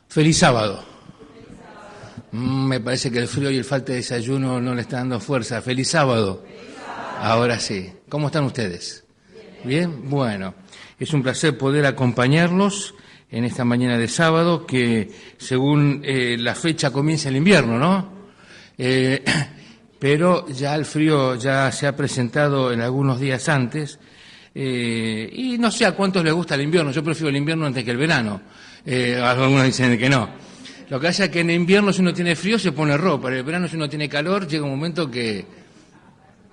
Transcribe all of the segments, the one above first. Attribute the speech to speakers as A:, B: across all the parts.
A: Feliz sábado. Me parece que el frío y el falta de desayuno no le están dando fuerza. Feliz sábado. Ahora sí. ¿Cómo están ustedes? Bien. Bueno, es un placer poder acompañarlos en esta mañana de sábado que según la fecha comienza el invierno, ¿no? Pero ya el frío ya se ha presentado en algunos días antes y no sé a cuántos les gusta el invierno. Yo prefiero el invierno antes que el verano. Algunos dicen que no. Lo que pasa es que en invierno si uno tiene frío se pone ropa, en el verano si uno tiene calor llega un momento que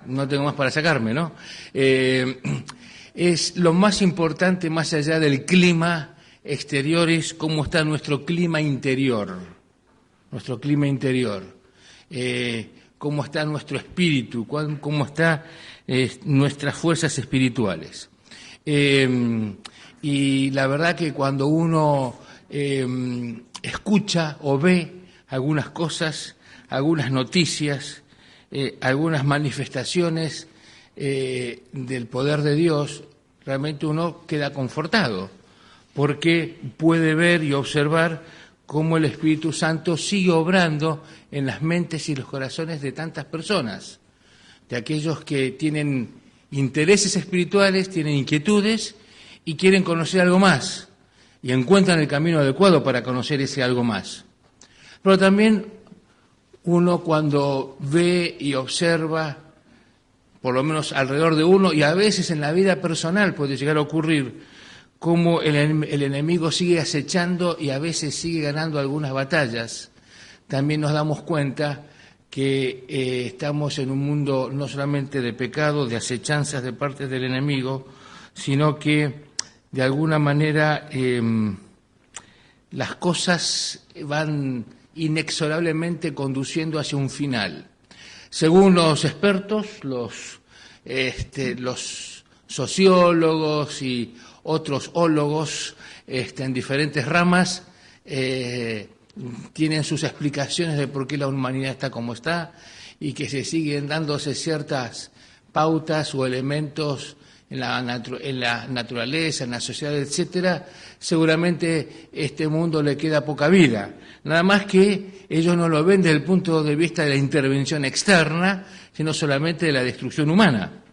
A: no tengo más para sacarme, ¿no? Es lo más importante más allá del clima exterior es cómo está nuestro clima interior, cómo está nuestro espíritu, cómo están nuestras fuerzas espirituales. Y la verdad que cuando uno escucha o ve algunas cosas, algunas noticias, algunas manifestaciones del poder de Dios, realmente uno queda confortado, porque puede ver y observar cómo el Espíritu Santo sigue obrando en las mentes y los corazones de tantas personas, de aquellos que tienen intereses espirituales, tienen inquietudes y quieren conocer algo más, y encuentran el camino adecuado para conocer ese algo más. Pero también uno cuando ve y observa, por lo menos alrededor de uno, y a veces en la vida personal puede llegar a ocurrir, cómo el enemigo sigue acechando y a veces sigue ganando algunas batallas, también nos damos cuenta que estamos en un mundo no solamente de pecado, de acechanzas de parte del enemigo, sino que de alguna manera las cosas van inexorablemente conduciendo hacia un final. Según los expertos, los sociólogos y otros ólogos en diferentes ramas tienen sus explicaciones de por qué la humanidad está como está y que se siguen dándose ciertas pautas o elementos en la naturaleza, en la sociedad, etcétera. Seguramente este mundo le queda poca vida. Nada más que ellos no lo ven desde el punto de vista de la intervención externa, sino solamente de la destrucción humana.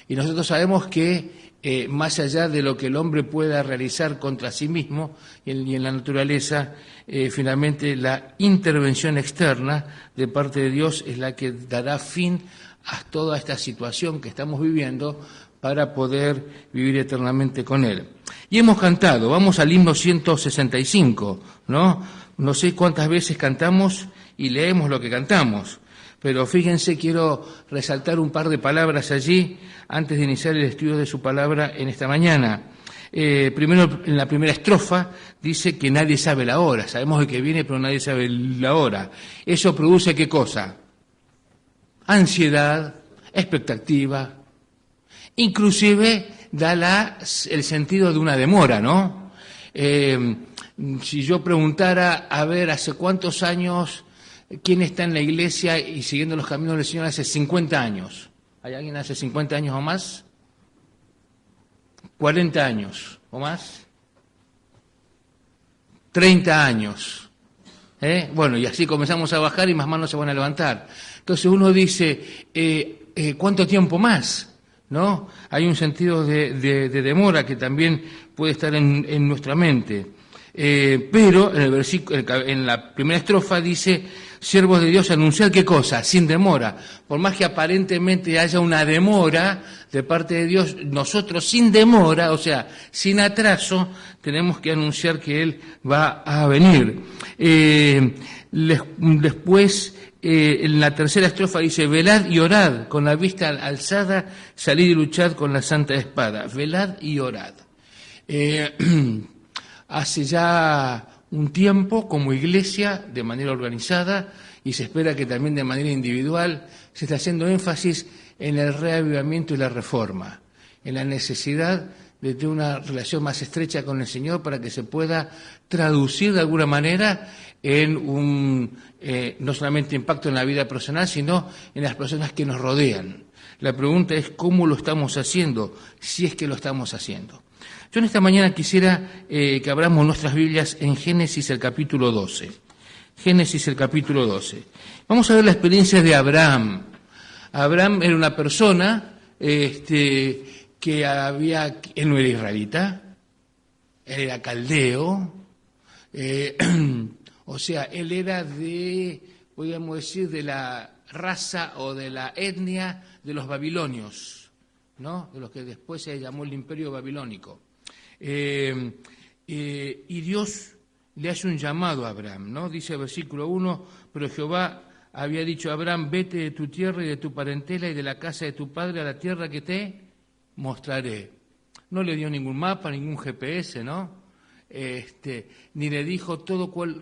A: Y nosotros sabemos que más allá de lo que el hombre pueda realizar contra sí mismo y en la naturaleza, finalmente la intervención externa de parte de Dios es la que dará fin a toda esta situación que estamos viviendo para poder vivir eternamente con Él. Y hemos cantado, vamos al himno 165, ¿no? No sé cuántas veces cantamos y leemos lo que cantamos, pero fíjense, quiero resaltar un par de palabras allí antes de iniciar el estudio de su palabra en esta mañana. Primero, en la primera estrofa, dice que nadie sabe la hora. Sabemos el que viene, pero nadie sabe la hora. ¿Eso produce qué cosa? Ansiedad, expectativa, inclusive da el sentido de una demora, ¿no? Si yo preguntara, a ver, ¿hace cuántos años quién está en la iglesia y siguiendo los caminos del Señor hace 50 años? ¿Hay alguien hace 50 años o más? 40 años o más. 30 años. Bueno, y así comenzamos a bajar y más manos se van a levantar. Entonces uno dice, ¿cuánto tiempo más? ¿No? Hay un sentido de demora que también puede estar en nuestra mente. Pero en el versículo, en la primera estrofa dice, siervos de Dios, anunciar qué cosa, sin demora. Por más que aparentemente haya una demora de parte de Dios, nosotros sin demora, o sea, sin atraso, tenemos que anunciar que Él va a venir. Después, en la tercera estrofa dice, velad y orad, con la vista alzada, salid y luchad con la santa espada. Velad y orad. Hace ya un tiempo, como iglesia, de manera organizada, y se espera que también de manera individual, se está haciendo énfasis en el reavivamiento y la reforma, en la necesidad de tener una relación más estrecha con el Señor para que se pueda traducir de alguna manera en un no solamente impacto en la vida personal, sino en las personas que nos rodean. La pregunta es cómo lo estamos haciendo, si es que lo estamos haciendo. Yo en esta mañana quisiera que abramos nuestras Biblias en Génesis el capítulo 12. Génesis el capítulo 12. Vamos a ver la experiencia de Abraham. Abraham era una persona él no era israelita, él era caldeo, o sea, él era podríamos decir, de la raza o de la etnia de los babilonios, ¿no? De los que después se llamó el Imperio Babilónico. Y Dios le hace un llamado a Abraham, ¿no? Dice el versículo 1, pero Jehová había dicho a Abraham, vete de tu tierra y de tu parentela y de la casa de tu padre a la tierra que te mostraré. No le dio ningún mapa, ningún GPS, ¿no? Ni le dijo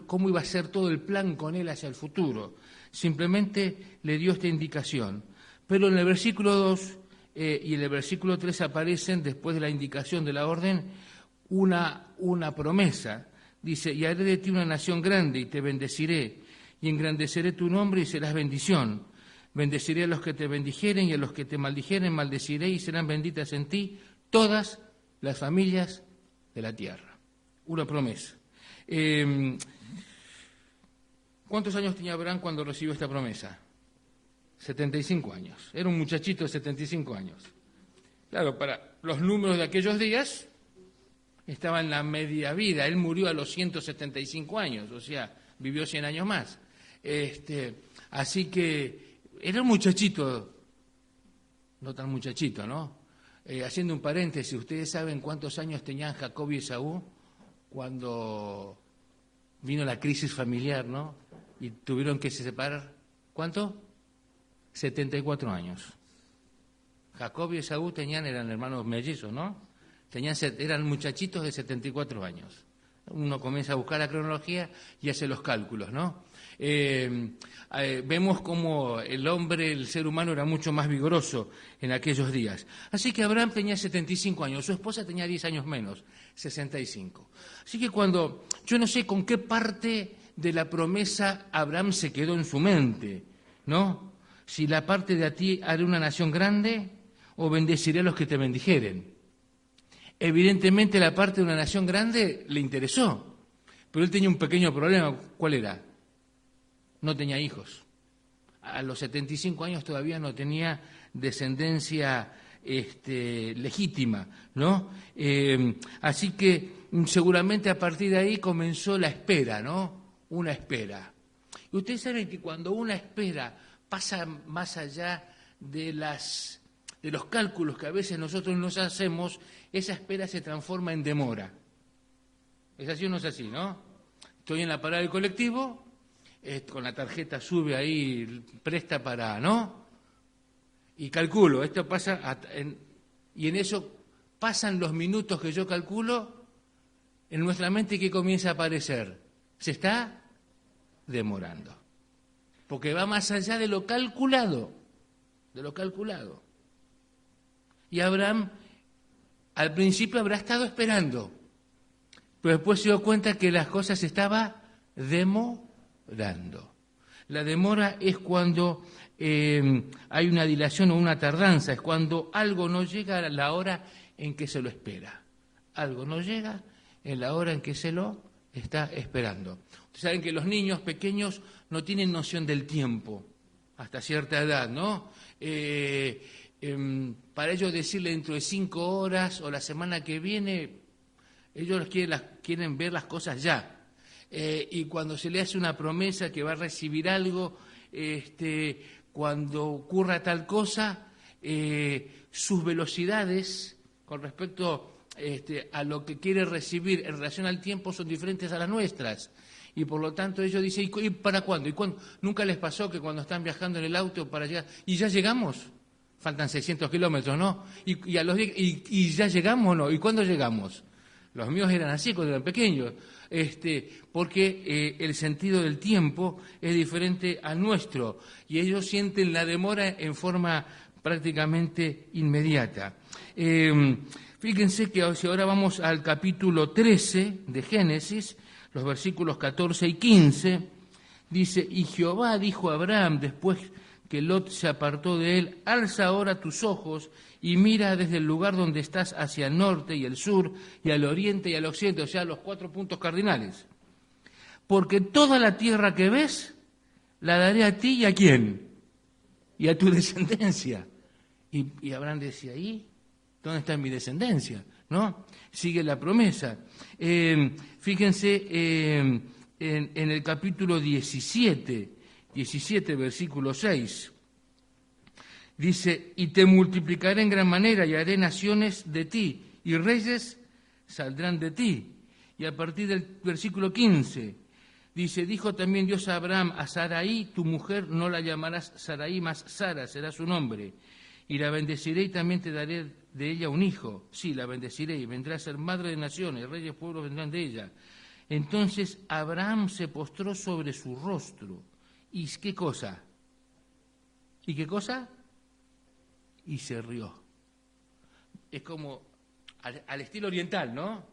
A: cómo iba a ser todo el plan con él hacia el futuro. Simplemente le dio esta indicación. Pero en el versículo 2 y en el versículo 3 aparecen, después de la indicación de la orden, una promesa. Dice, y haré de ti una nación grande y te bendeciré, y engrandeceré tu nombre y serás bendición. Bendeciré a los que te bendijeren y a los que te maldijeren maldeciré y serán benditas en ti todas las familias de la tierra. Una promesa. ¿Cuántos años tenía Abraham cuando recibió esta promesa? 75 años. Era un muchachito de 75 años. Claro, para los números de aquellos días estaba en la media vida. Él murió a los 175 años, o sea, vivió 100 años más. Así que era un muchachito, no tan muchachito, ¿no? Haciendo un paréntesis, ¿ustedes saben cuántos años tenían Jacob y Esaú cuando vino la crisis familiar, ¿no? Y tuvieron que separar? ¿Cuánto? 74 años. Jacob y Esaú eran hermanos mellizos, ¿no? Eran muchachitos de 74 años. Uno comienza a buscar la cronología y hace los cálculos, ¿no? Vemos cómo el ser humano era mucho más vigoroso en aquellos días. Así que Abraham tenía 75 años, su esposa tenía 10 años menos, 65. Así que yo no sé con qué parte de la promesa Abraham se quedó en su mente, ¿no? Si la parte de a ti haré una nación grande o bendeciré a los que te bendijeren. Evidentemente la parte de una nación grande le interesó, pero él tenía un pequeño problema. ¿Cuál era? No tenía hijos. A los 75 años todavía no tenía descendencia legítima, ¿no? Así que seguramente a partir de ahí comenzó la espera, ¿no? Una espera. Y ustedes saben que cuando una espera pasa más allá de los cálculos que a veces nosotros nos hacemos, esa espera se transforma en demora. ¿Es así o no es así, no? Estoy en la parada del colectivo, con la tarjeta sube ahí, presta para, ¿no? Y calculo, esto pasa, y en eso pasan los minutos que yo calculo, en nuestra mente, ¿qué comienza a aparecer? Se está demorando. Porque va más allá de lo calculado, Y Abraham, al principio habrá estado esperando, pero después se dio cuenta que las cosas se estaban demorando. La demora es cuando hay una dilación o una tardanza, es cuando algo no llega a la hora en que se lo espera. Algo no llega en la hora en que se lo está esperando. Ustedes saben que los niños pequeños no tienen noción del tiempo hasta cierta edad, ¿no? Para ellos decirle dentro de 5 horas o la semana que viene, ellos quieren ver las cosas ya. Y cuando se le hace una promesa que va a recibir algo, cuando ocurra tal cosa, sus velocidades con respecto a lo que quiere recibir en relación al tiempo son diferentes a las nuestras. Y por lo tanto ellos dicen, ¿y para cuándo? ¿Y cuándo? ¿Nunca les pasó que cuando están viajando en el auto para llegar, y ya llegamos? Faltan 600 kilómetros, ¿no? ¿Y ya llegamos o no? ¿Y cuándo llegamos? Los míos eran así cuando eran pequeños, porque el sentido del tiempo es diferente al nuestro y ellos sienten la demora en forma prácticamente inmediata. Fíjense que si ahora vamos al capítulo 13 de Génesis, los versículos 14 y 15, dice, y Jehová dijo a Abraham después que Lot se apartó de él, alza ahora tus ojos y mira desde el lugar donde estás hacia el norte y el sur y al oriente y al occidente, o sea, los 4 puntos cardinales. Porque toda la tierra que ves la daré a ti y a quién, y a tu descendencia. Y Abraham decía, ¿y dónde está mi descendencia? ¿No? Sigue la promesa. Fíjense en el capítulo 17, versículo 6. Dice, y te multiplicaré en gran manera y haré naciones de ti, y reyes saldrán de ti. Y a partir del versículo 15, dice, dijo también Dios a Abraham, a Sarai, tu mujer no la llamarás Sarai, mas Sara será su nombre. Y la bendeciré y también te daré de ella un hijo. Sí, la bendeciré y vendrá a ser madre de naciones, reyes pueblos vendrán de ella. Entonces Abraham se postró sobre su rostro. ¿Y qué cosa? ¿Y qué cosa? Y se rió. Es como al estilo oriental, ¿no?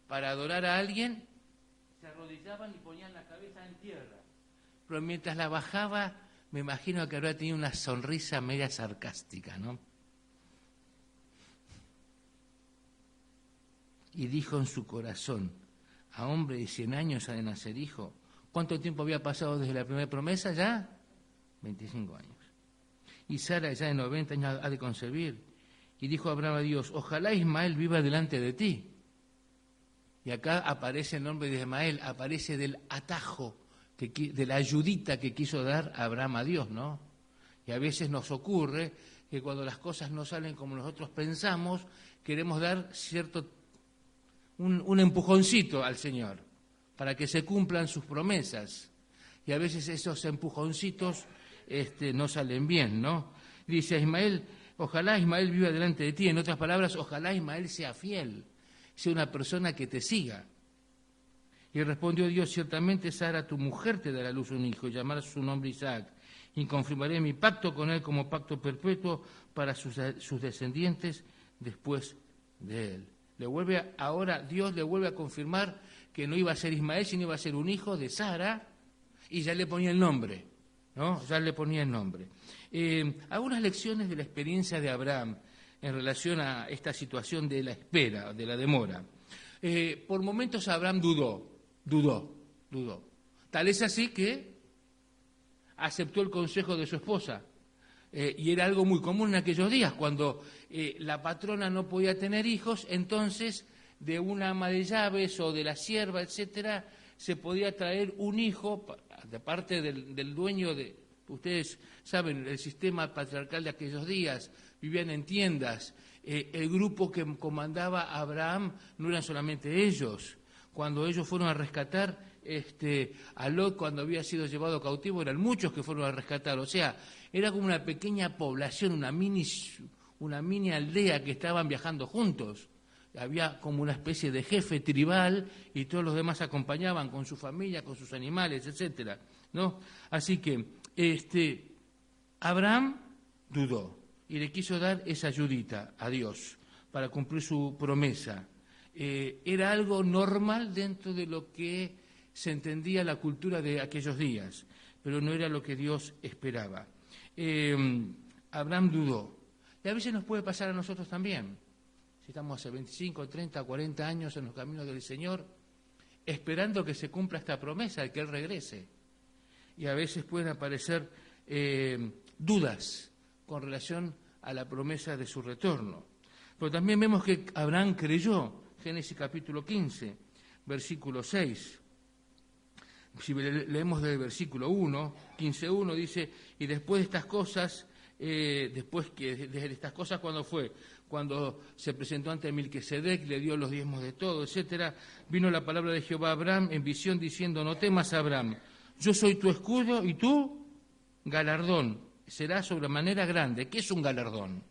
A: Para adorar a alguien, se arrodillaban y ponían la cabeza en tierra. Pero mientras la bajaba, me imagino que habría tenido una sonrisa media sarcástica, ¿no? Y dijo en su corazón, a hombre de 100 años ha de nacer hijo. ¿Cuánto tiempo había pasado desde la primera promesa ya? 25 años. Y Sara ya de 90 años ha de concebir. Y dijo Abraham a Dios, ojalá Ismael viva delante de ti. Y acá aparece el nombre de Ismael, aparece del atajo, de la ayudita que quiso dar Abraham a Dios, ¿no? Y a veces nos ocurre que cuando las cosas no salen como nosotros pensamos, queremos dar un empujoncito al Señor para que se cumplan sus promesas. Y a veces esos empujoncitos no salen bien, ¿no? Dice Ismael, ojalá Ismael viva delante de ti. En otras palabras, ojalá Ismael sea fiel, sea una persona que te siga. Y respondió Dios, ciertamente Sara, tu mujer, te dará a luz un hijo, y llamarás su nombre Isaac, y confirmaré mi pacto con él como pacto perpetuo para sus descendientes después de él. Ahora Dios le vuelve a confirmar que no iba a ser Ismael, sino iba a ser un hijo de Sara, y ya le ponía el nombre, ¿no? Ya le ponía el nombre. Algunas lecciones de la experiencia de Abraham en relación a esta situación de la espera, de la demora. Por momentos Abraham dudó. Tal es así que aceptó el consejo de su esposa. Y era algo muy común en aquellos días, cuando la patrona no podía tener hijos, entonces de una ama de llaves o de la sierva, etcétera, se podía traer un hijo de parte del dueño de... Ustedes saben, el sistema patriarcal de aquellos días, vivían en tiendas. El grupo que comandaba a Abraham no eran solamente ellos. Cuando ellos fueron a rescatar a Lot, cuando había sido llevado cautivo, eran muchos que fueron a rescatar. O sea, era como una pequeña población, una mini aldea que estaban viajando juntos. Había como una especie de jefe tribal y todos los demás acompañaban con su familia, con sus animales, etcétera, ¿no? Así que Abraham dudó y le quiso dar esa ayudita a Dios para cumplir su promesa. Era algo normal dentro de lo que se entendía la cultura de aquellos días, pero no era lo que Dios esperaba. Abraham dudó. Y a veces nos puede pasar a nosotros también. Si estamos hace 25, 30, 40 años en los caminos del Señor, esperando que se cumpla esta promesa de que Él regrese. Y a veces pueden aparecer dudas con relación a la promesa de su retorno. Pero también vemos que Abraham creyó, Génesis capítulo 15, versículo 6. Si leemos del versículo 1, 15:1, dice, y después de estas cosas, ¿cuándo fue? Cuando se presentó ante Melquisedec, le dio los diezmos de todo, etcétera, vino la palabra de Jehová a Abraham en visión diciendo, no temas, Abraham, yo soy tu escudo y tu galardón será sobremanera grande. ¿Qué es un galardón?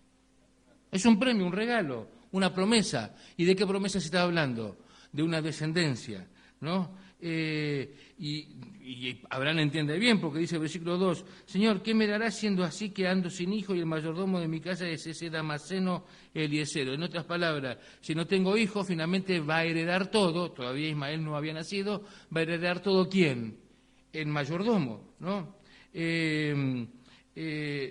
A: Es un premio, un regalo, una promesa. ¿Y de qué promesa se está hablando? De una descendencia, ¿no? Y Abraham entiende bien, porque dice el versículo 2, Señor, ¿qué me darás siendo así que ando sin hijo y el mayordomo de mi casa es ese Damaseno Eliezer? En otras palabras, si no tengo hijo, finalmente va a heredar todo, todavía Ismael no había nacido, va a heredar todo ¿quién? El mayordomo, ¿no?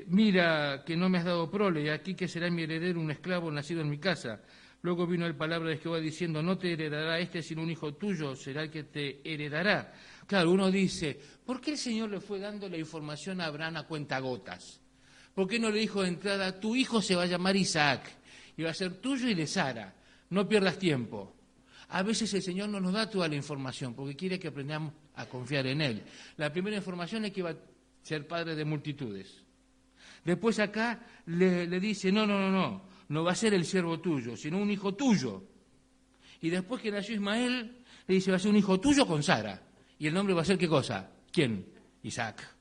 A: mira que no me has dado prole, y aquí que será mi heredero un esclavo nacido en mi casa. Luego vino la palabra de Jehová diciendo, no te heredará este sino un hijo tuyo, será el que te heredará. Claro, uno dice, ¿por qué el Señor le fue dando la información a Abraham a cuentagotas? ¿Por qué no le dijo de entrada, tu hijo se va a llamar Isaac, y va a ser tuyo y de Sara? No pierdas tiempo. A veces el Señor no nos da toda la información, porque quiere que aprendamos a confiar en Él. La primera información es que iba a ser padre de multitudes. Después acá le dice, no va a ser el siervo tuyo, sino un hijo tuyo. Y después que nació Ismael, le dice, va a ser un hijo tuyo con Sara. ¿Y el nombre va a ser qué cosa? ¿Quién? Isaac.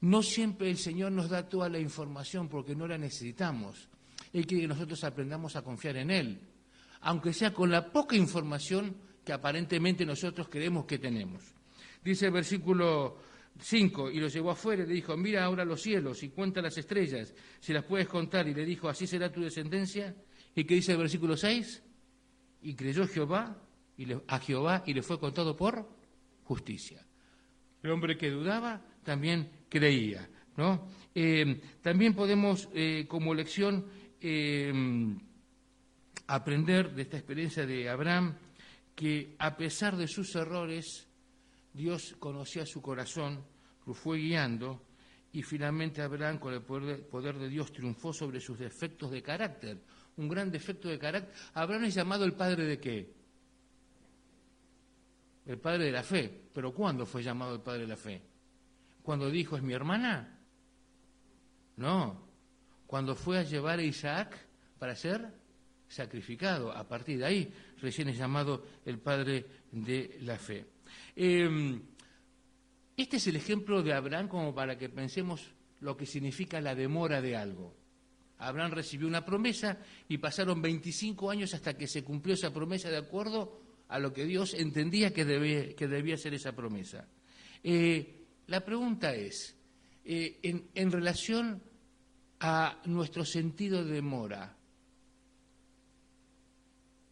A: No siempre el Señor nos da toda la información porque no la necesitamos. Él quiere que nosotros aprendamos a confiar en Él, aunque sea con la poca información que aparentemente nosotros creemos que tenemos. Dice el versículo 5, y lo llevó afuera y le dijo, mira ahora los cielos y cuenta las estrellas, si las puedes contar, y le dijo, así será tu descendencia. ¿Y qué dice el versículo 6? Y creyó a Jehová y le fue contado por justicia. El hombre que dudaba también creía, ¿no? También podemos, como lección, aprender de esta experiencia de Abraham, que a pesar de sus errores, Dios conocía su corazón, lo fue guiando, y finalmente Abraham, con el poder de Dios, triunfó sobre sus defectos de carácter. Un gran defecto de carácter. Abraham es llamado el padre de ¿qué? El padre de la fe. ¿Pero cuándo fue llamado el padre de la fe? ¿Cuando dijo, es mi hermana? No. Cuando fue a llevar a Isaac para ser sacrificado. A partir de ahí, recién es llamado el padre de la fe. Este es el ejemplo de Abraham como para que pensemos lo que significa la demora de algo. Abraham recibió una promesa y pasaron 25 años hasta que se cumplió esa promesa de acuerdo a lo que Dios entendía que debía ser esa promesa. La pregunta es, en relación a nuestro sentido de demora,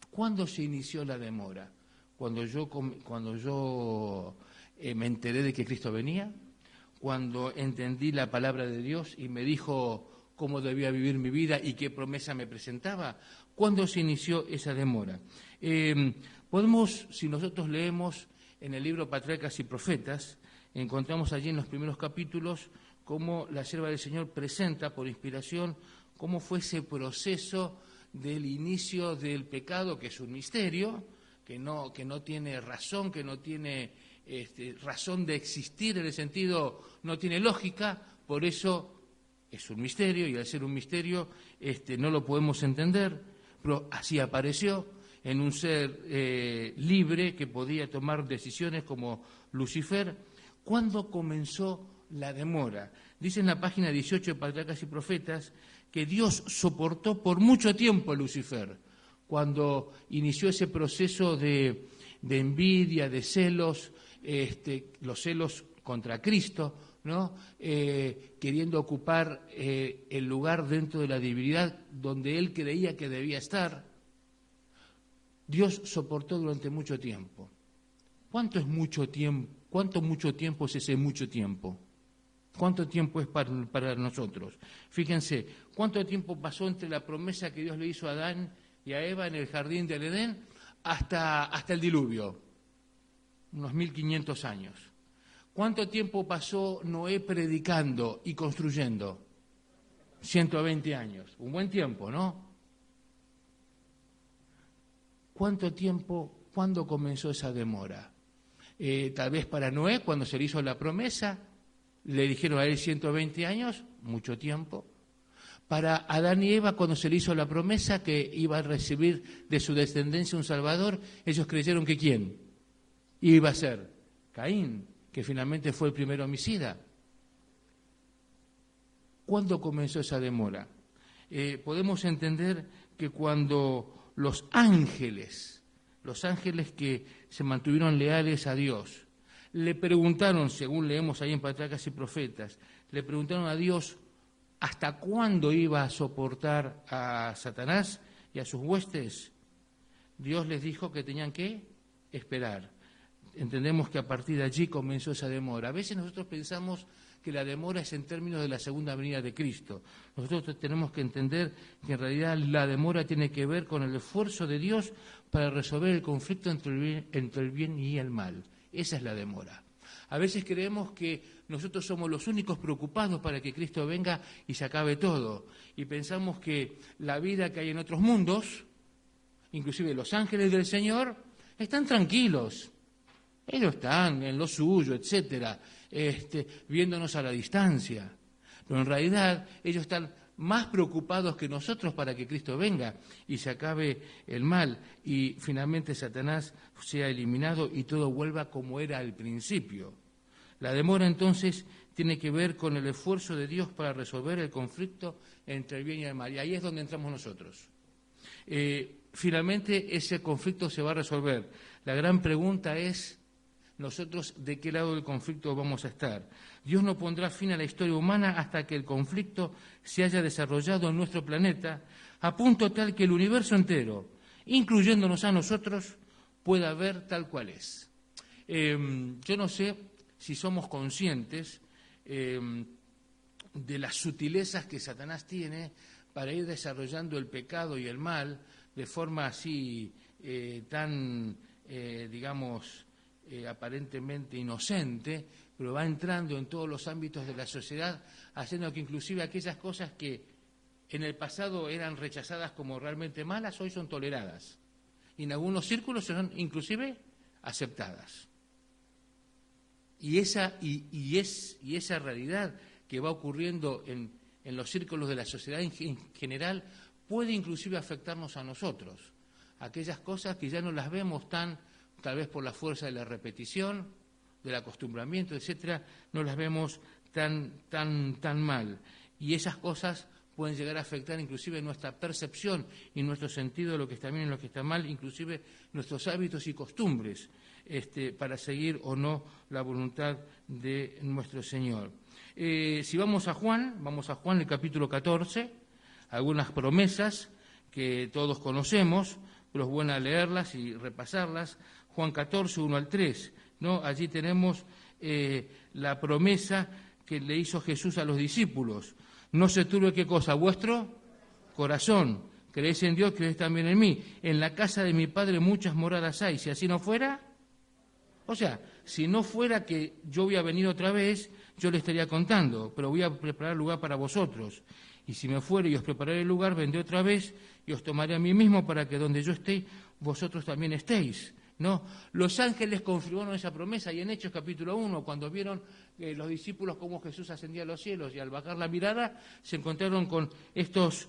A: ¿cuándo se inició la demora? Cuando yo me enteré de que Cristo venía, cuando entendí la palabra de Dios y me dijo cómo debía vivir mi vida y qué promesa me presentaba. ¿Cuándo se inició esa demora? Podemos, si nosotros leemos en el libro Patriarcas y Profetas, encontramos allí en los primeros capítulos cómo la sierva del Señor presenta por inspiración cómo fue ese proceso del inicio del pecado, que es un misterio, que no tiene razón, que no tiene razón de existir, en el sentido, no tiene lógica, por eso es un misterio, y al ser un misterio no lo podemos entender, pero así apareció en un ser libre que podía tomar decisiones como Lucifer. ¿Cuándo comenzó la demora? Dice en la página 18 de Patriarcas y Profetas que Dios soportó por mucho tiempo a Lucifer, cuando inició ese proceso de envidia, de celos, los celos contra Cristo, ¿no? Queriendo ocupar el lugar dentro de la divinidad donde él creía que debía estar. Dios soportó durante mucho tiempo. ¿Cuánto es mucho tiempo? ¿Cuánto mucho tiempo es ese mucho tiempo? ¿Cuánto tiempo es para nosotros? Fíjense, ¿cuánto tiempo pasó entre la promesa que Dios le hizo a Adán y a Eva en el jardín del Edén hasta el diluvio? Unos 1500 años. ¿Cuánto tiempo pasó Noé predicando y construyendo? 120 años. Un buen tiempo, ¿no? ¿Cuánto tiempo, cuándo comenzó esa demora? Tal vez para Noé, cuando se le hizo la promesa, le dijeron a él 120 años, mucho tiempo. Para Adán y Eva, cuando se le hizo la promesa que iba a recibir de su descendencia un Salvador, ellos creyeron que ¿quién? Iba a ser Caín, que finalmente fue el primer homicida. ¿Cuándo comenzó esa demora? Podemos entender que cuando los ángeles que se mantuvieron leales a Dios, le preguntaron, según leemos ahí en Patriarcas y Profetas, le preguntaron a Dios hasta cuándo iba a soportar a Satanás y a sus huestes. Dios les dijo que tenían que esperar. Entendemos que a partir de allí comenzó esa demora. A veces nosotros pensamos que la demora es en términos de la segunda venida de Cristo. Nosotros tenemos que entender que en realidad la demora tiene que ver con el esfuerzo de Dios para resolver el conflicto entre el bien y el mal. Esa es la demora. A veces creemos que nosotros somos los únicos preocupados para que Cristo venga y se acabe todo. Y pensamos que la vida que hay en otros mundos, inclusive los ángeles del Señor, están tranquilos. Ellos están en lo suyo, etcétera, viéndonos a la distancia. Pero en realidad ellos están más preocupados que nosotros para que Cristo venga y se acabe el mal y finalmente Satanás sea eliminado y todo vuelva como era al principio. La demora entonces tiene que ver con el esfuerzo de Dios para resolver el conflicto entre el bien y el mal. Y ahí es donde entramos nosotros. Finalmente ese conflicto se va a resolver. La gran pregunta es, nosotros de qué lado del conflicto vamos a estar. Dios no pondrá fin a la historia humana hasta que el conflicto se haya desarrollado en nuestro planeta a punto tal que el universo entero, incluyéndonos a nosotros, pueda ver tal cual es. Yo no sé si somos conscientes de las sutilezas que Satanás tiene para ir desarrollando el pecado y el mal de forma así tan, aparentemente inocente, pero va entrando en todos los ámbitos de la sociedad, haciendo que inclusive aquellas cosas que en el pasado eran rechazadas como realmente malas, hoy son toleradas. Y en algunos círculos son inclusive aceptadas. Y esa realidad que va ocurriendo en los círculos de la sociedad en general puede inclusive afectarnos a nosotros. Aquellas cosas que ya no las vemos tal vez por la fuerza de la repetición, del acostumbramiento, etcétera, no las vemos tan mal. Y esas cosas pueden llegar a afectar inclusive nuestra percepción y nuestro sentido de lo que está bien y lo que está mal, inclusive nuestros hábitos y costumbres, para seguir o no la voluntad de nuestro Señor. Si vamos a Juan, el capítulo 14, algunas promesas que todos conocemos, pero es bueno leerlas y repasarlas. Juan 14, 1 al 3, ¿no? Allí tenemos la promesa que le hizo Jesús a los discípulos. No se turbe qué cosa, vuestro corazón. Creéis en Dios, creéis también en mí. En la casa de mi Padre muchas moradas hay. Si así no fuera, o sea, si no fuera que yo voy a venir otra vez, yo le estaría contando, pero voy a preparar lugar para vosotros. Y si me fuere y os prepararé el lugar, vendré otra vez y os tomaré a mí mismo para que donde yo esté, vosotros también estéis. ¿No? Los ángeles confirmaron esa promesa y en Hechos capítulo 1, cuando vieron los discípulos cómo Jesús ascendía a los cielos y al bajar la mirada se encontraron con estos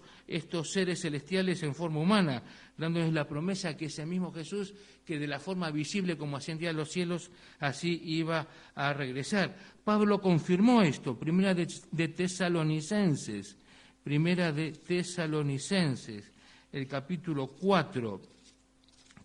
A: seres celestiales en forma humana, dándoles la promesa que ese mismo Jesús, que de la forma visible como ascendía a los cielos, así iba a regresar. Pablo confirmó esto, Primera de Tesalonicenses, el capítulo 4.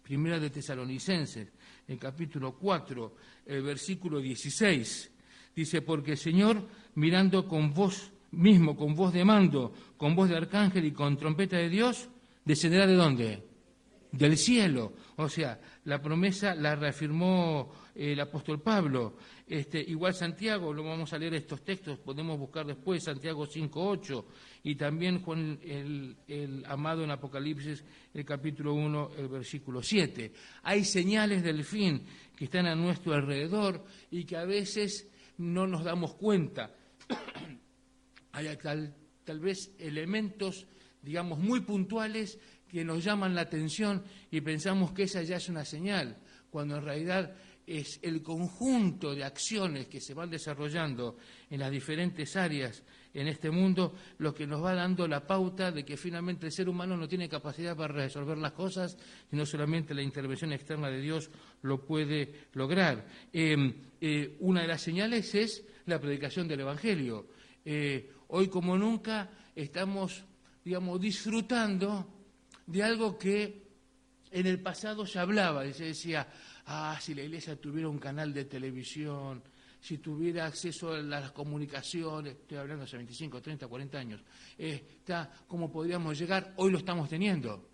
A: Primera de Tesalonicenses, el capítulo 4, el versículo 16, dice, porque el Señor, mirando con voz mismo, con voz de mando, con voz de arcángel y con trompeta de Dios, descenderá ¿de dónde? Del cielo. O sea, la promesa la reafirmó el apóstol Pablo. Igual Santiago, lo vamos a leer estos textos, podemos buscar después, Santiago 5:8, y también Juan el amado en Apocalipsis, el capítulo 1, el versículo 7. Hay señales del fin que están a nuestro alrededor y que a veces no nos damos cuenta. Hay tal vez elementos, digamos, muy puntuales que nos llaman la atención y pensamos que esa ya es una señal, cuando en realidad es el conjunto de acciones que se van desarrollando en las diferentes áreas en este mundo lo que nos va dando la pauta de que finalmente el ser humano no tiene capacidad para resolver las cosas, sino solamente la intervención externa de Dios lo puede lograr. Una de las señales es la predicación del Evangelio. Hoy como nunca estamos, disfrutando de algo que en el pasado se hablaba, y se decía, si la Iglesia tuviera un canal de televisión, si tuviera acceso a las comunicaciones, estoy hablando hace 25, 30, 40 años, ¿cómo podríamos llegar? Hoy lo estamos teniendo.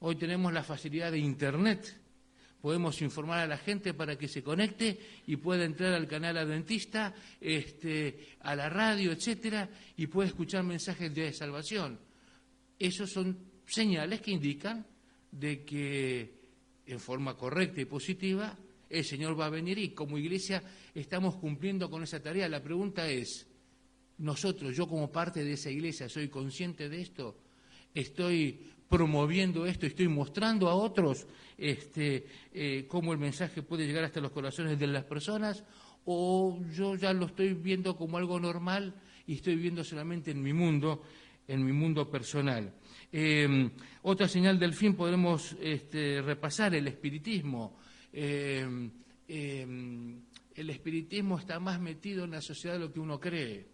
A: Hoy tenemos la facilidad de Internet, Podemos informar a la gente para que se conecte y pueda entrar al canal adventista, a la radio, etcétera, y pueda escuchar mensajes de salvación. Esos son señales que indican de que en forma correcta y positiva el Señor va a venir, y como iglesia estamos cumpliendo con esa tarea. La pregunta es, nosotros, yo como parte de esa iglesia, ¿soy consciente de esto? ¿Estoy promoviendo esto? ¿Estoy mostrando a otros cómo el mensaje puede llegar hasta los corazones de las personas? ¿O yo ya lo estoy viendo como algo normal y estoy viviendo solamente en mi mundo personal? Otra señal del fin podremos repasar: el espiritismo. El espiritismo está más metido en la sociedad de lo que uno cree.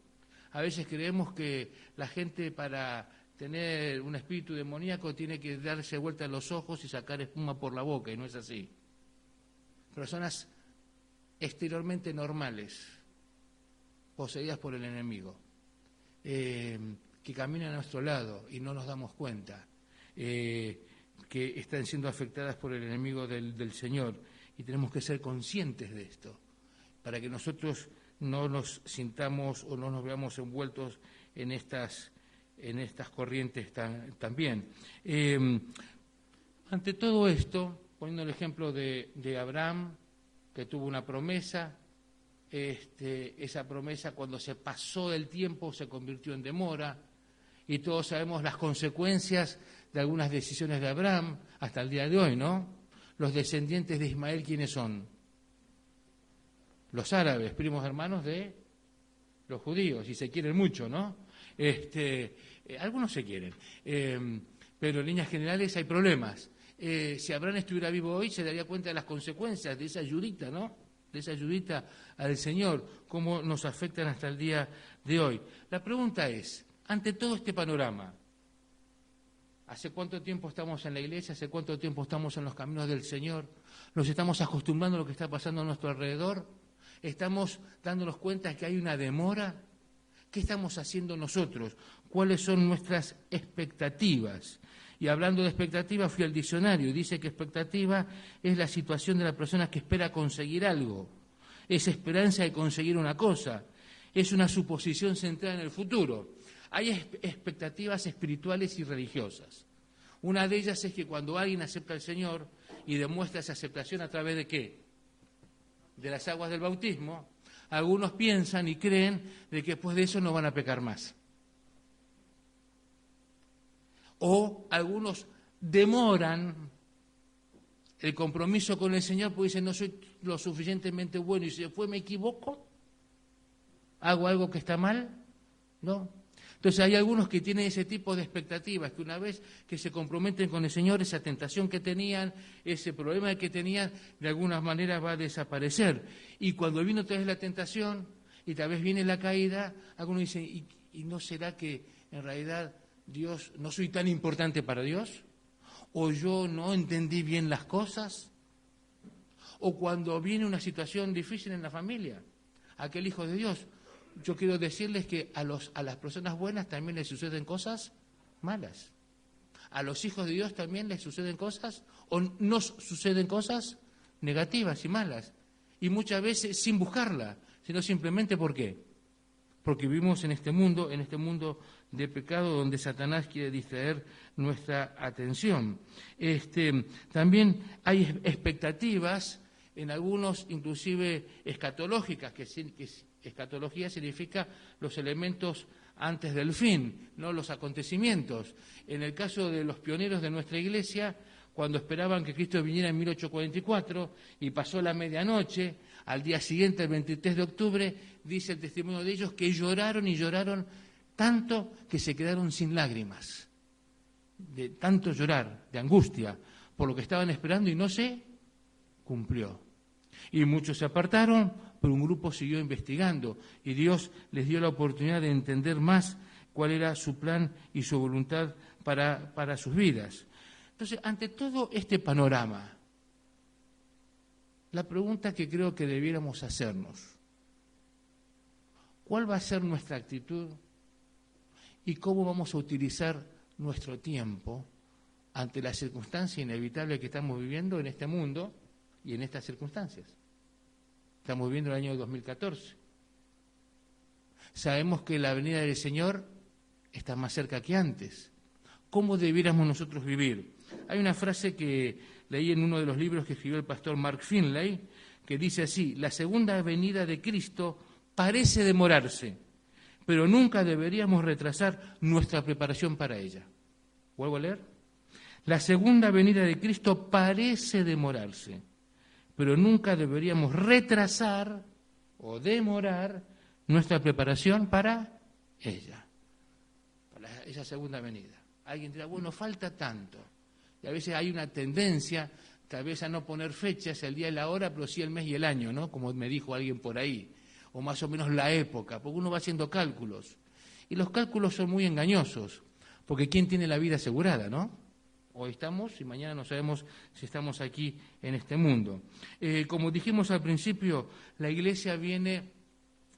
A: A veces creemos que la gente, para tener un espíritu demoníaco, tiene que darse vuelta los ojos y sacar espuma por la boca, y no es así. Personas exteriormente normales, poseídas por el enemigo, que caminan a nuestro lado y no nos damos cuenta, que están siendo afectadas por el enemigo del Señor, y tenemos que ser conscientes de esto, para que nosotros no nos sintamos o no nos veamos envueltos en estas corrientes también. Ante todo esto, poniendo el ejemplo de Abraham, que tuvo una promesa, esa promesa, cuando se pasó del tiempo, se convirtió en demora, y todos sabemos las consecuencias de algunas decisiones de Abraham hasta el día de hoy, ¿no? Los descendientes de Ismael, ¿quiénes son? Los árabes, primos hermanos de los judíos, y se quieren mucho, ¿no? Algunos se quieren, pero en líneas generales hay problemas. Si Abraham estuviera vivo hoy, se daría cuenta de las consecuencias de esa ayudita, ¿no? De esa ayudita al Señor, cómo nos afectan hasta el día de hoy. La pregunta es, ante todo este panorama, ¿hace cuánto tiempo estamos en la iglesia? ¿Hace cuánto tiempo estamos en los caminos del Señor? ¿Nos estamos acostumbrando a lo que está pasando a nuestro alrededor? ¿Estamos dándonos cuenta que hay una demora? ¿Qué estamos haciendo nosotros? ¿Cuáles son nuestras expectativas? Y hablando de expectativas, fui al diccionario y dice que expectativa es la situación de la persona que espera conseguir algo. Es esperanza de conseguir una cosa. Es una suposición centrada en el futuro. Hay expectativas espirituales y religiosas. Una de ellas es que cuando alguien acepta al Señor y demuestra esa aceptación a través de ¿qué? De las aguas del bautismo, algunos piensan y creen de que después de eso no van a pecar más. O algunos demoran el compromiso con el Señor porque dicen, no soy lo suficientemente bueno, y si después me equivoco, hago algo que está mal, ¿no? Entonces hay algunos que tienen ese tipo de expectativas, que una vez que se comprometen con el Señor, esa tentación que tenían, ese problema que tenían, de alguna manera va a desaparecer. Y cuando viene otra vez la tentación, y tal vez viene la caída, algunos dicen, ¿y no será que en realidad Dios, no soy tan importante para Dios? ¿O yo no entendí bien las cosas? ¿O cuando viene una situación difícil en la familia, aquel hijo de Dios? Yo quiero decirles que a las personas buenas también les suceden cosas malas. A los hijos de Dios también les suceden cosas, o nos suceden cosas negativas y malas. Y muchas veces sin buscarla, sino simplemente ¿por qué? Porque vivimos en este mundo de pecado, donde Satanás quiere distraer nuestra atención. También hay expectativas, en algunos inclusive escatológicas, que escatología significa los elementos antes del fin, no los acontecimientos. En el caso de los pioneros de nuestra iglesia, cuando esperaban que Cristo viniera en 1844 y pasó la medianoche, al día siguiente, el 23 de octubre, dice el testimonio de ellos que lloraron y lloraron tanto que se quedaron sin lágrimas, de tanto llorar, de angustia, por lo que estaban esperando, y no se cumplió. Y muchos se apartaron, pero un grupo siguió investigando y Dios les dio la oportunidad de entender más cuál era su plan y su voluntad para sus vidas. Entonces, ante todo este panorama, la pregunta que creo que debiéramos hacernos, ¿cuál va a ser nuestra actitud y cómo vamos a utilizar nuestro tiempo ante la circunstancia inevitable que estamos viviendo en este mundo? y en estas circunstancias. Estamos viviendo el año 2014. Sabemos que la venida del Señor está más cerca que antes. ¿Cómo debiéramos nosotros vivir? Hay una frase que leí en uno de los libros que escribió el pastor Mark Finley, que dice así: la segunda venida de Cristo parece demorarse, pero nunca deberíamos retrasar nuestra preparación para ella. ¿Vuelvo a leer? La segunda venida de Cristo parece demorarse, pero nunca deberíamos retrasar o demorar nuestra preparación para ella, para esa segunda venida. Alguien dirá, bueno, falta tanto. Y a veces hay una tendencia, tal vez a no poner fechas, el día y la hora, pero sí el mes y el año, ¿no? Como me dijo alguien por ahí, o más o menos la época, porque uno va haciendo cálculos. Y los cálculos son muy engañosos, porque ¿quién tiene la vida asegurada, no? Hoy estamos y mañana no sabemos si estamos aquí en este mundo. Como dijimos al principio, la Iglesia viene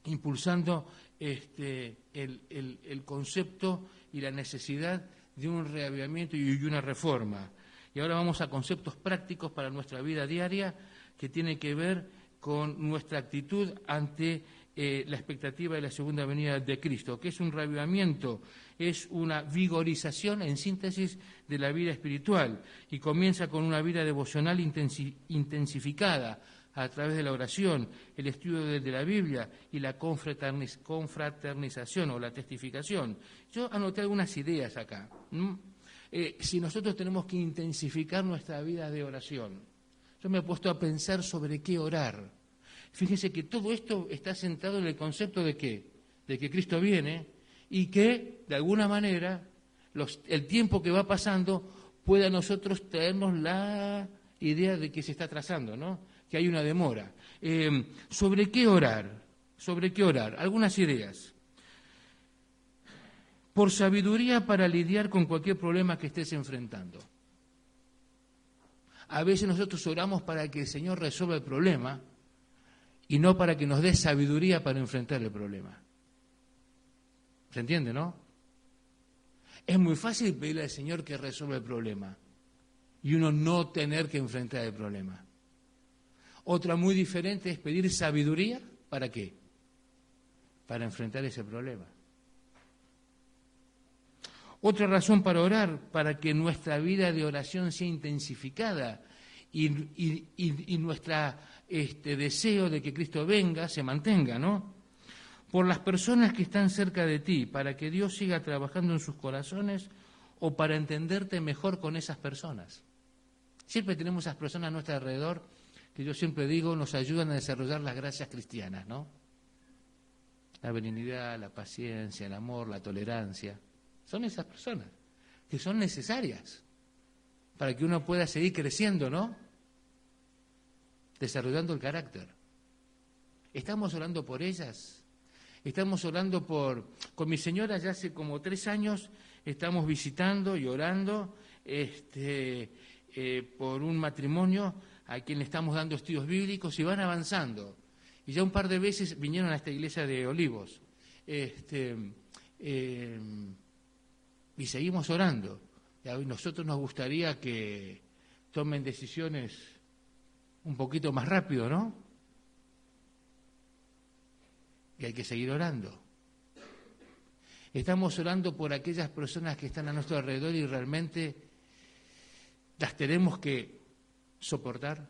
A: impulsando el concepto y la necesidad de un reavivamiento y una reforma. Y ahora vamos a conceptos prácticos para nuestra vida diaria que tienen que ver con nuestra actitud ante la expectativa de la segunda venida de Cristo. ¿Qué es un reavivamiento? Es una vigorización, en síntesis, de la vida espiritual y comienza con una vida devocional intensificada a través de la oración, el estudio de la Biblia y la confraternización o la testificación. Yo anoté algunas ideas acá. Si nosotros tenemos que intensificar nuestra vida de oración, yo me he puesto a pensar sobre qué orar. Fíjense que todo esto está centrado en el concepto de ¿qué? De que Cristo viene y que, de alguna manera, el tiempo que va pasando pueda a nosotros traernos la idea de que se está atrasando, ¿no? Que hay una demora. ¿Sobre qué orar? ¿Sobre qué orar? Algunas ideas. Por sabiduría para lidiar con cualquier problema que estés enfrentando. A veces nosotros oramos para que el Señor resuelva el problema y no para que nos dé sabiduría para enfrentar el problema. ¿Se entiende, no? Es muy fácil pedirle al Señor que resuelva el problema y uno no tener que enfrentar el problema. Otra muy diferente es pedir sabiduría, ¿para qué? Para enfrentar ese problema. Otra razón para orar, para que nuestra vida de oración sea intensificada y nuestra deseo de que Cristo venga se mantenga, ¿no? Por las personas que están cerca de ti, para que Dios siga trabajando en sus corazones o para entenderte mejor con esas personas. Siempre tenemos esas personas a nuestro alrededor que yo siempre digo nos ayudan a desarrollar las gracias cristianas, ¿no? La benignidad, la paciencia, el amor, la tolerancia. Son esas personas que son necesarias para que uno pueda seguir creciendo, ¿no? Desarrollando el carácter. Estamos orando por ellas. Estamos orando con mi señora ya hace como 3 años, estamos visitando y orando por un matrimonio a quien le estamos dando estudios bíblicos y van avanzando. Y ya un par de veces vinieron a esta iglesia de Olivos. Y seguimos orando. Y a nosotros nos gustaría que tomen decisiones un poquito más rápido, ¿no? Y hay que seguir orando. Estamos orando por aquellas personas que están a nuestro alrededor y realmente las tenemos que soportar,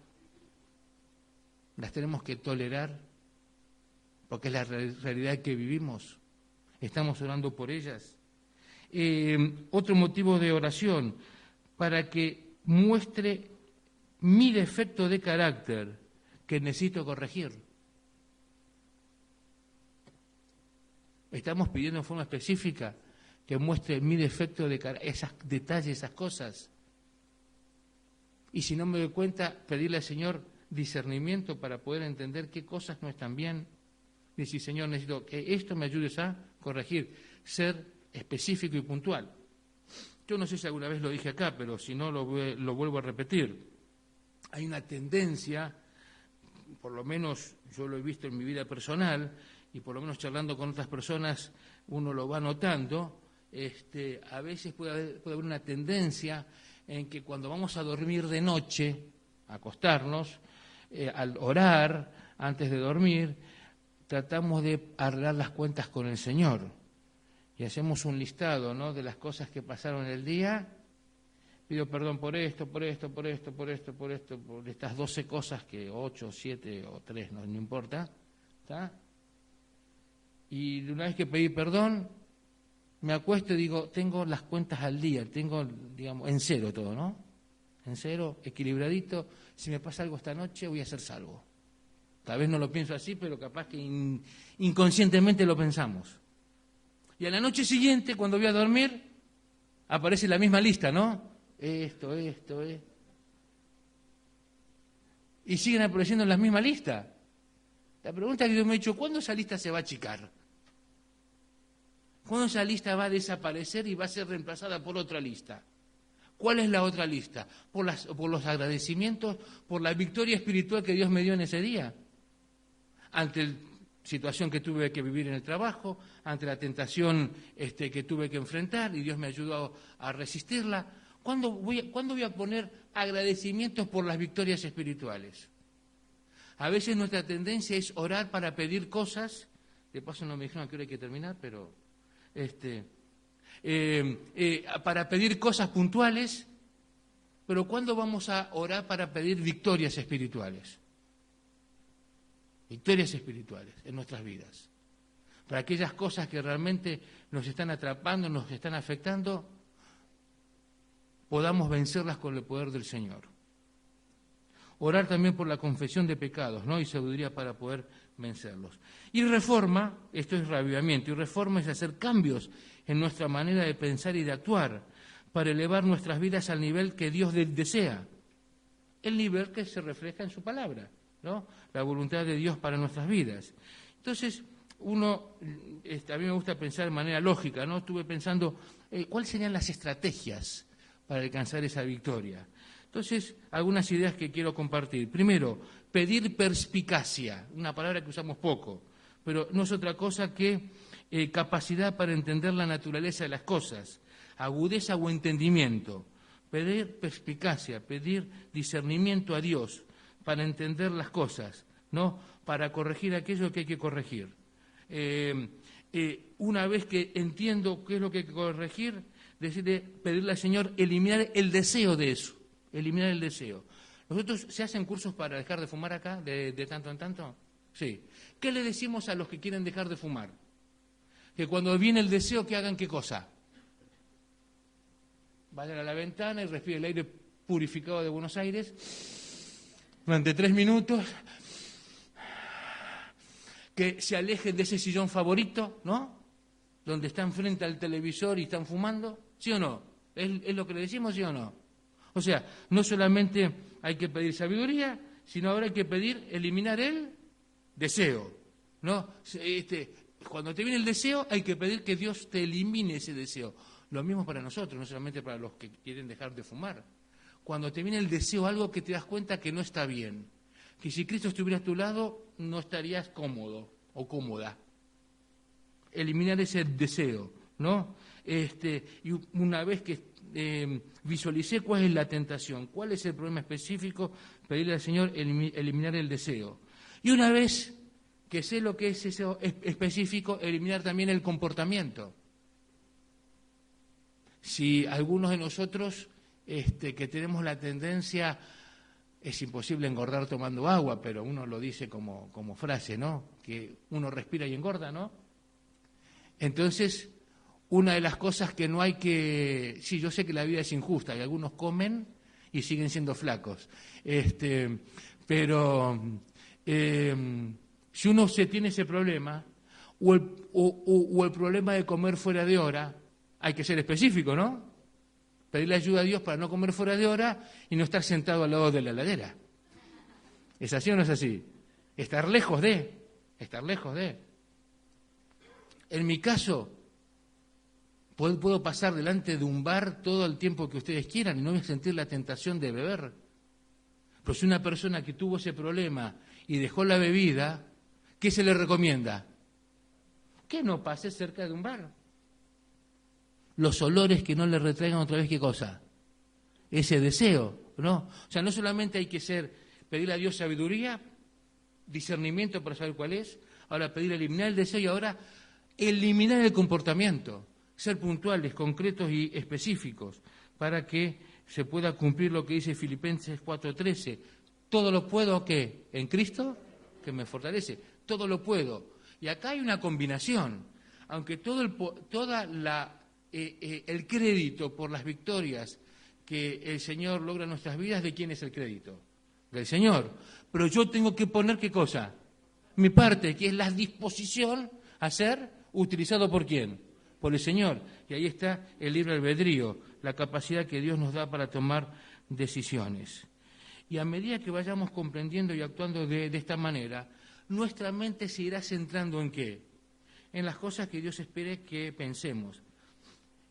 A: las tenemos que tolerar, porque es la realidad que vivimos. Estamos orando por ellas. Otro motivo de oración, para que muestre mi defecto de carácter que necesito corregir. Estamos pidiendo en forma específica que muestre mi defecto de carácter, esos detalles, esas cosas. Y si no me doy cuenta, pedirle al Señor discernimiento para poder entender qué cosas no están bien. Decir, Señor, necesito que esto me ayudes a corregir, ser específico y puntual. Yo no sé si alguna vez lo dije acá, pero si no lo vuelvo a repetir. Hay una tendencia, por lo menos yo lo he visto en mi vida personal, y por lo menos charlando con otras personas uno lo va notando, a veces puede haber una tendencia en que cuando vamos a dormir de noche, a acostarnos, al orar, antes de dormir, tratamos de arreglar las cuentas con el Señor. Y hacemos un listado, ¿no?, de las cosas que pasaron el día. Pido perdón por esto, por esto, por esto, por esto, por esto, por estas 12 cosas, que 8, 7 o 3, no importa. ¿Está? Y una vez que pedí perdón, me acuesto y digo, tengo las cuentas al día, tengo, digamos, en cero todo, ¿no? En cero, equilibradito. Si me pasa algo esta noche, voy a ser salvo. Tal vez no lo pienso así, pero capaz que inconscientemente lo pensamos. Y a la noche siguiente, cuando voy a dormir, aparece la misma lista, ¿no? Esto. Y siguen apareciendo en la misma lista. La pregunta que yo me he hecho, ¿cuándo esa lista se va a achicar? ¿Cuándo esa lista va a desaparecer y va a ser reemplazada por otra lista? ¿Cuál es la otra lista? Por los agradecimientos, por la victoria espiritual que Dios me dio en ese día. Ante la situación que tuve que vivir en el trabajo, ante la tentación que tuve que enfrentar y Dios me ayudó a resistirla. ¿Cuándo voy a poner agradecimientos por las victorias espirituales? A veces nuestra tendencia es orar para pedir cosas. De paso no me dijeron a qué hora hay que terminar, pero para pedir cosas puntuales. Pero ¿cuándo vamos a orar para pedir victorias espirituales? Victorias espirituales en nuestras vidas. Para aquellas cosas que realmente nos están atrapando, nos están afectando, podamos vencerlas con el poder del Señor. Orar también por la confesión de pecados, ¿no?, y sabiduría para poder vencerlos. Y reforma, esto es reavivamiento, y reforma es hacer cambios en nuestra manera de pensar y de actuar para elevar nuestras vidas al nivel que Dios desea, el nivel que se refleja en su palabra, ¿no?, la voluntad de Dios para nuestras vidas. Entonces, a mí me gusta pensar de manera lógica, ¿no? Estuve pensando, ¿cuáles serían las estrategias para alcanzar esa victoria? Entonces, algunas ideas que quiero compartir. Primero, pedir perspicacia, una palabra que usamos poco, pero no es otra cosa que capacidad para entender la naturaleza de las cosas, agudeza o entendimiento. Pedir perspicacia, pedir discernimiento a Dios para entender las cosas, ¿no?, para corregir aquello que hay que corregir. Una vez que entiendo qué es lo que hay que corregir, pedirle al Señor eliminar el deseo de eso. Eliminar el deseo. ¿Se hacen cursos para dejar de fumar acá, de tanto en tanto? Sí. ¿Qué le decimos a los que quieren dejar de fumar? Que cuando viene el deseo, que hagan ¿qué cosa? Vayan a la ventana y respiren el aire purificado de Buenos Aires durante 3 minutos, que se alejen de ese sillón favorito, ¿no?, donde están frente al televisor y están fumando. ¿Sí o no? ¿Es lo que le decimos, sí o no? O sea, no solamente hay que pedir sabiduría, sino ahora hay que pedir eliminar el deseo, ¿no? Cuando te viene el deseo, hay que pedir que Dios te elimine ese deseo. Lo mismo para nosotros, no solamente para los que quieren dejar de fumar. Cuando te viene el deseo, algo que te das cuenta que no está bien, que si Cristo estuviera a tu lado, no estarías cómodo o cómoda. Eliminar ese deseo, ¿no? Y una vez que visualicé cuál es la tentación, cuál es el problema específico, pedirle al Señor eliminar el deseo. Y una vez que sé lo que es eso específico, eliminar también el comportamiento. Si algunos de nosotros que tenemos la tendencia, es imposible engordar tomando agua, pero uno lo dice como frase, ¿no?, que uno respira y engorda, ¿no? Entonces, una de las cosas que no hay que... Sí, yo sé que la vida es injusta y algunos comen y siguen siendo flacos. Pero si uno tiene ese problema, o el problema de comer fuera de hora, hay que ser específico, ¿no? Pedirle ayuda a Dios para no comer fuera de hora y no estar sentado al lado de la heladera. ¿Es así o no es así? Estar lejos de. En mi caso, puedo pasar delante de un bar todo el tiempo que ustedes quieran y no voy a sentir la tentación de beber. Pero si una persona que tuvo ese problema y dejó la bebida, ¿qué se le recomienda? Que no pase cerca de un bar. Los olores que no le retraigan otra vez, ¿qué cosa? Ese deseo, ¿no? O sea, no solamente hay que ser pedirle a Dios sabiduría, discernimiento para saber cuál es, ahora pedir eliminar el deseo y ahora eliminar el comportamiento, ser puntuales, concretos y específicos para que se pueda cumplir lo que dice Filipenses 4:13. Todo lo puedo, ¿qué? En Cristo, que me fortalece. Todo lo puedo. Y acá hay una combinación. Aunque el crédito por las victorias que el Señor logra en nuestras vidas, ¿de quién es el crédito? Del Señor. Pero yo tengo que poner, ¿qué cosa? Mi parte, que es la disposición a ser utilizado por quién, por el Señor. Y ahí está el libre albedrío, la capacidad que Dios nos da para tomar decisiones. Y a medida que vayamos comprendiendo y actuando de esta manera, nuestra mente se irá centrando en ¿qué? En las cosas que Dios espere que pensemos,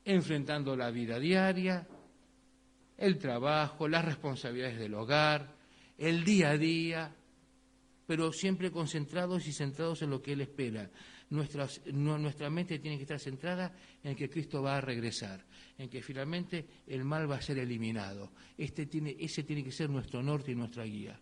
A: enfrentando la vida diaria, el trabajo, las responsabilidades del hogar, el día a día, pero siempre concentrados y centrados en lo que Él espera. Nuestra mente tiene que estar centrada en que Cristo va a regresar, en que finalmente el mal va a ser eliminado. Ese tiene que ser nuestro norte y nuestra guía.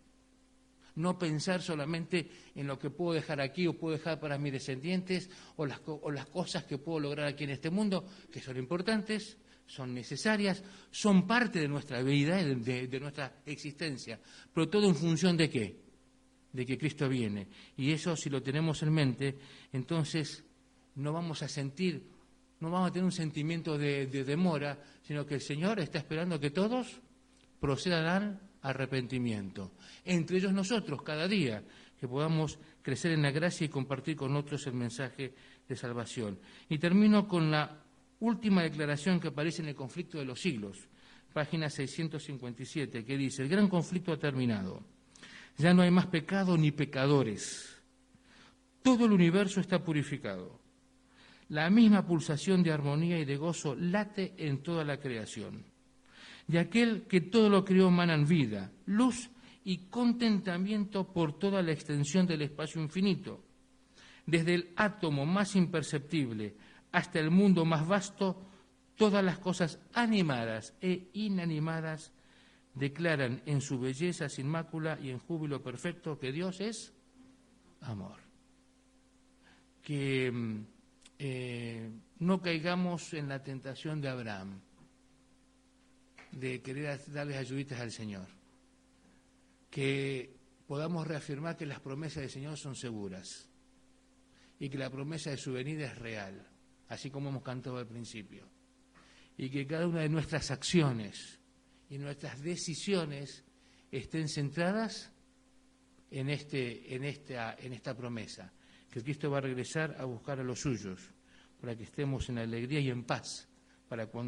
A: No pensar solamente en lo que puedo dejar aquí o puedo dejar para mis descendientes o las cosas que puedo lograr aquí en este mundo, que son importantes, son necesarias, son parte de nuestra vida, de nuestra existencia, pero todo en función ¿de qué? De que Cristo viene. Y eso, si lo tenemos en mente, entonces no vamos a tener un sentimiento de demora, sino que el Señor está esperando que todos procedan al arrepentimiento. Entre ellos nosotros, cada día, que podamos crecer en la gracia y compartir con otros el mensaje de salvación. Y termino con la última declaración que aparece en el conflicto de los siglos, página 657, que dice: el gran conflicto ha terminado. Ya no hay más pecado ni pecadores. Todo el universo está purificado. La misma pulsación de armonía y de gozo late en toda la creación. De aquel que todo lo creó emanan vida, luz y contentamiento por toda la extensión del espacio infinito. Desde el átomo más imperceptible hasta el mundo más vasto, todas las cosas animadas e inanimadas declaran en su belleza sin mácula y en júbilo perfecto que Dios es amor. Que no caigamos en la tentación de Abraham, de querer darles ayuditas al Señor. Que podamos reafirmar que las promesas del Señor son seguras y que la promesa de su venida es real, así como hemos cantado al principio. Y que cada una de nuestras acciones y nuestras decisiones estén centradas en esta promesa, que Cristo va a regresar a buscar a los suyos, para que estemos en alegría y en paz, para cuando